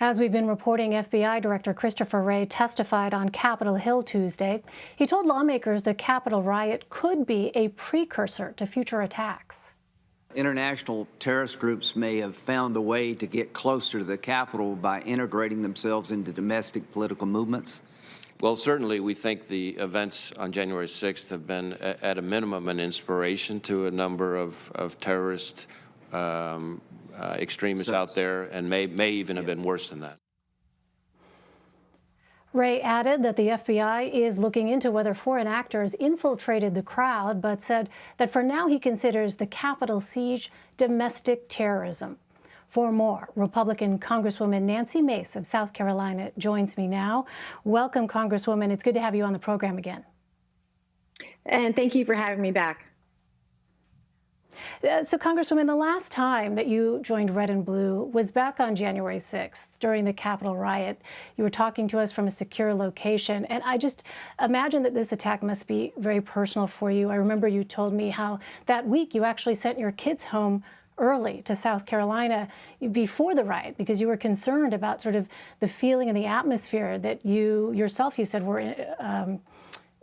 As we've been reporting, FBI Director Christopher Wray testified on Capitol Hill Tuesday. He told lawmakers the Capitol riot could be a precursor to future attacks. International terrorist groups may have found a way to get closer to the Capitol by integrating themselves into domestic political movements. Well, certainly we think the events on January 6th have been, at a minimum, an inspiration to a number of terrorist extremists out there, and may even have been worse than that. Wray added that the FBI is looking into whether foreign actors infiltrated the crowd, but said that for now he considers the Capitol siege domestic terrorism. For more, Republican Congresswoman Nancy Mace of South Carolina joins me now. Welcome, Congresswoman. It's good to have you on the program again. And thank you for having me back. So, Congresswoman, the last time that you joined Red and Blue was back on January 6th during the Capitol riot. You were talking to us from a secure location, and I just imagine that this attack must be very personal for you. I remember you told me how that week you actually sent your kids home early to South Carolina before the riot because you were concerned about sort of the feeling and the atmosphere that you yourself, you said, were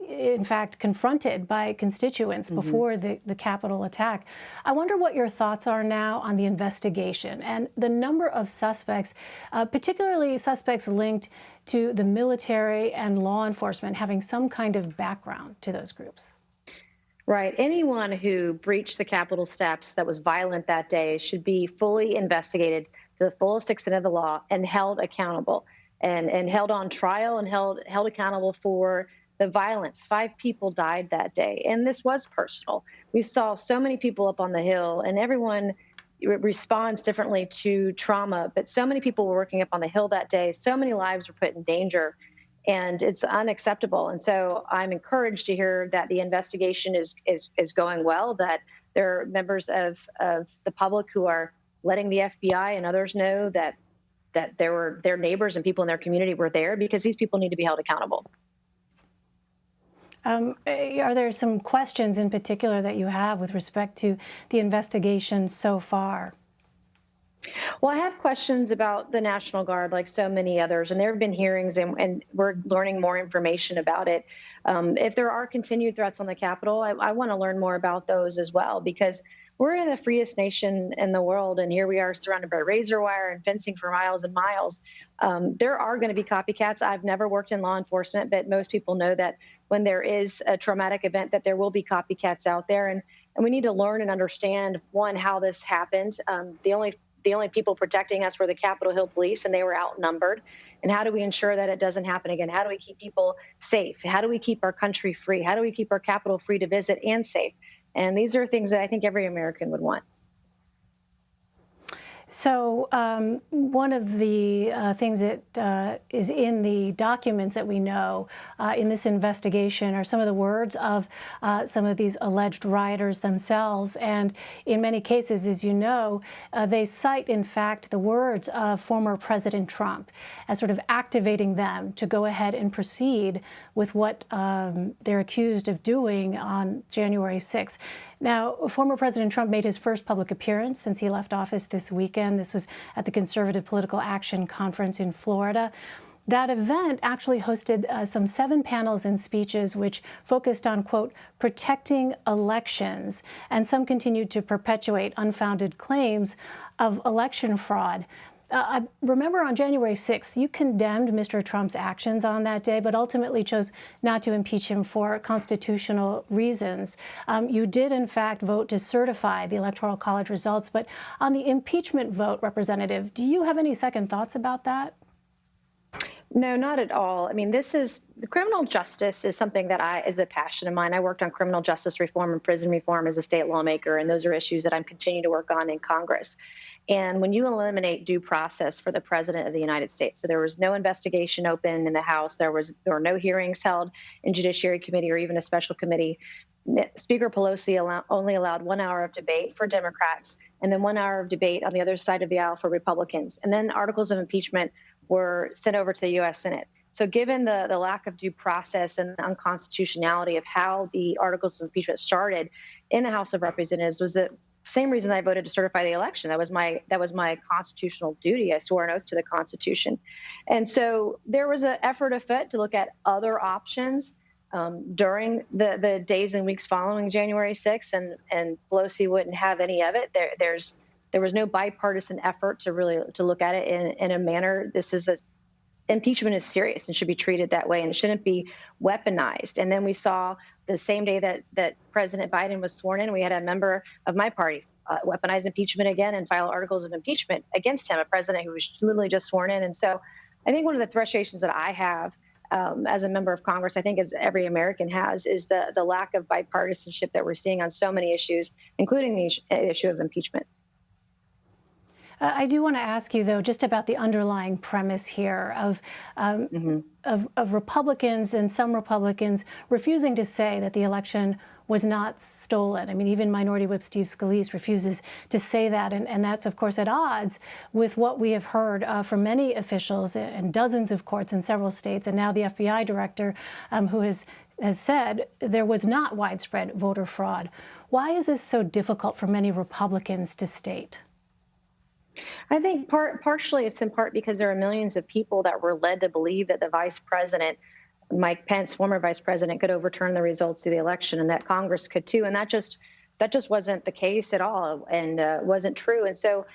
in fact confronted by constituents before the Capitol attack. I wonder what your thoughts are now on the investigation and the number of suspects, particularly suspects linked to the military and law enforcement having some kind of background to those groups. Right. Anyone who breached the Capitol steps that was violent that day should be fully investigated to the fullest extent of the law and held accountable and held on trial and held accountable for the violence. 5 people died that day, and this was personal. We saw so many people up on the Hill, and everyone responds differently to trauma, but so many people were working up on the Hill that day. So many lives were put in danger, and it's unacceptable. And so I'm encouraged to hear that the investigation is going well, that there are members of the public who are letting the FBI and others know that their neighbors and people in their community were there, because these people need to be held accountable. Are there some questions in particular that you have with respect to the investigation so far? Well, I have questions about the National Guard, like so many others, and there have been hearings, and we're learning more information about it. If there are continued threats on the Capitol, I want to learn more about those as well, because we're in the freest nation in the world, and here we are surrounded by razor wire and fencing for miles and miles. There are going to be copycats. I've never worked in law enforcement, but most people know that when there is a traumatic event, that there will be copycats out there, and we need to learn and understand, one, how this happened. The only people protecting us were the Capitol Hill police, and they were outnumbered. And how do we ensure that it doesn't happen again? How do we keep people safe? How do we keep our country free? How do we keep our Capitol free to visit and safe? And these are things that I think every American would want. So one of the things that is in the documents that we know in this investigation are some of the words of some of these alleged rioters themselves. And in many cases, as you know, they cite, in fact, the words of former President Trump as sort of activating them to go ahead and proceed with what they're accused of doing on January 6th. Now, former President Trump made his first public appearance since he left office this weekend. This was at the Conservative Political Action Conference in Florida. That event actually hosted some 7 panels and speeches which focused on, quote, protecting elections, and some continued to perpetuate unfounded claims of election fraud. I remember on January 6th, you condemned Mr. Trump's actions on that day, but ultimately chose not to impeach him for constitutional reasons. You did, in fact, vote to certify the Electoral College results. But on the impeachment vote, Representative, do you have any second thoughts about that? No, not at all. I mean, the criminal justice is something that is a passion of mine. I worked on criminal justice reform and prison reform as a state lawmaker, and those are issues that I'm continuing to work on in Congress. And when you eliminate due process for the President of the United States, so there was no investigation open in the House, there were no hearings held in Judiciary Committee or even a special committee. Speaker Pelosi only allowed 1 hour of debate for Democrats and then 1 hour of debate on the other side of the aisle for Republicans. And then articles of impeachment were sent over to the U.S. Senate. So given the lack of due process and unconstitutionality of how the articles of impeachment started in the House of Representatives, was that same reason I voted to certify the election. That was my constitutional duty. I swore an oath to the Constitution. And so there was an effort afoot to look at other options during the days and weeks following January 6th, and Pelosi wouldn't have any of it. There was no bipartisan effort to really to look at it in a manner. Impeachment is serious and should be treated that way, and it shouldn't be weaponized. And then we saw the same day that President Biden was sworn in, we had a member of my party weaponize impeachment again and file articles of impeachment against him, a president who was literally just sworn in. And so I think one of the frustrations that I have as a member of Congress, I think as every American has, is the lack of bipartisanship that we're seeing on so many issues, including the issue of impeachment. I do want to ask you, though, just about the underlying premise here of Republicans and some Republicans refusing to say that the election was not stolen. I mean, even Minority Whip Steve Scalise refuses to say that. And that's, of course, at odds with what we have heard from many officials in dozens of courts in several states, and now the FBI director who has said there was not widespread voter fraud. Why is this so difficult for many Republicans to state? I think partially it's in part because there are millions of people that were led to believe that the vice president, Mike Pence, former vice president, could overturn the results of the election, and that Congress could too. And that just wasn't the case at all, and wasn't true. And so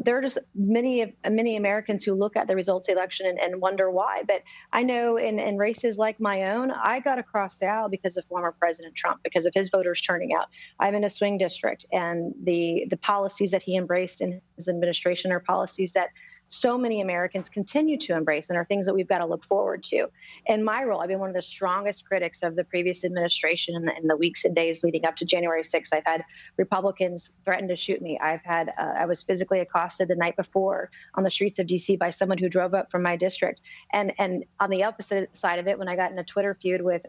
there are just many Americans who look at the results of the election and wonder why. But I know in races like my own, I got across the aisle because of former President Trump, because of his voters turning out. I'm in a swing district, and the policies that he embraced in his administration are policies that so many Americans continue to embrace and are things that we've got to look forward to. In my role, I've been one of the strongest critics of the previous administration in the weeks and days leading up to January 6th. I've had Republicans threaten to shoot me. I was physically accosted the night before on the streets of D.C. by someone who drove up from my district. And on the opposite side of it, when I got in a Twitter feud with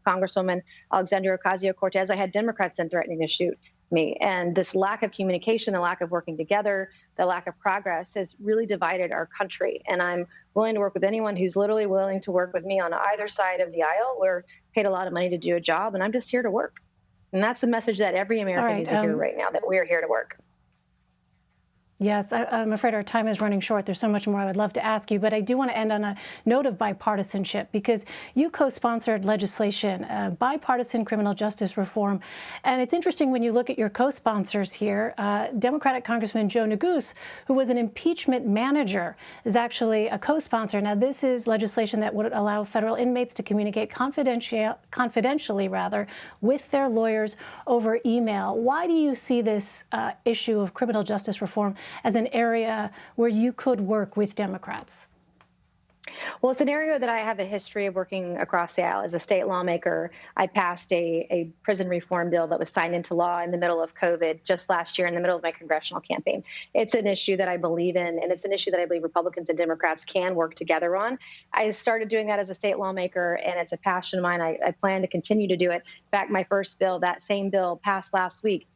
Congresswoman Alexandria Ocasio-Cortez, I had Democrats then threatening to shoot me. And this lack of communication, the lack of working together, the lack of progress has really divided our country. And I'm willing to work with anyone who's literally willing to work with me on either side of the aisle. We're paid a lot of money to do a job, and I'm just here to work. And that's the message that every American needs to hear right now, that we're here to work. Yes, I'm afraid our time is running short. There's so much more I would love to ask you, but I do want to end on a note of bipartisanship, because you co-sponsored legislation, bipartisan criminal justice reform. And it's interesting when you look at your co-sponsors here, Democratic Congressman Joe Neguse, who was an impeachment manager, is actually a co-sponsor. Now, this is legislation that would allow federal inmates to communicate confidentially with their lawyers over email. Why do you see this issue of criminal justice reform as an area where you could work with Democrats? Well, it's an area that I have a history of working across the aisle. As a state lawmaker, I passed a prison reform bill that was signed into law in the middle of COVID just last year, in the middle of my congressional campaign. It's an issue that I believe in, and it's an issue that I believe Republicans and Democrats can work together on. I started doing that as a state lawmaker, and it's a passion of mine. I plan to continue to do it. In fact, my first bill, that same bill, passed last week.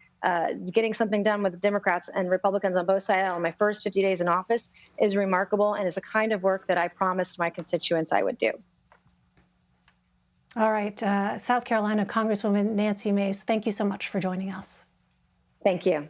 Getting something done with Democrats and Republicans on both sides in my first 50 days in office is remarkable, and is the kind of work that I promised my constituents I would do. All right. South Carolina Congresswoman Nancy Mace, thank you so much for joining us. Thank you.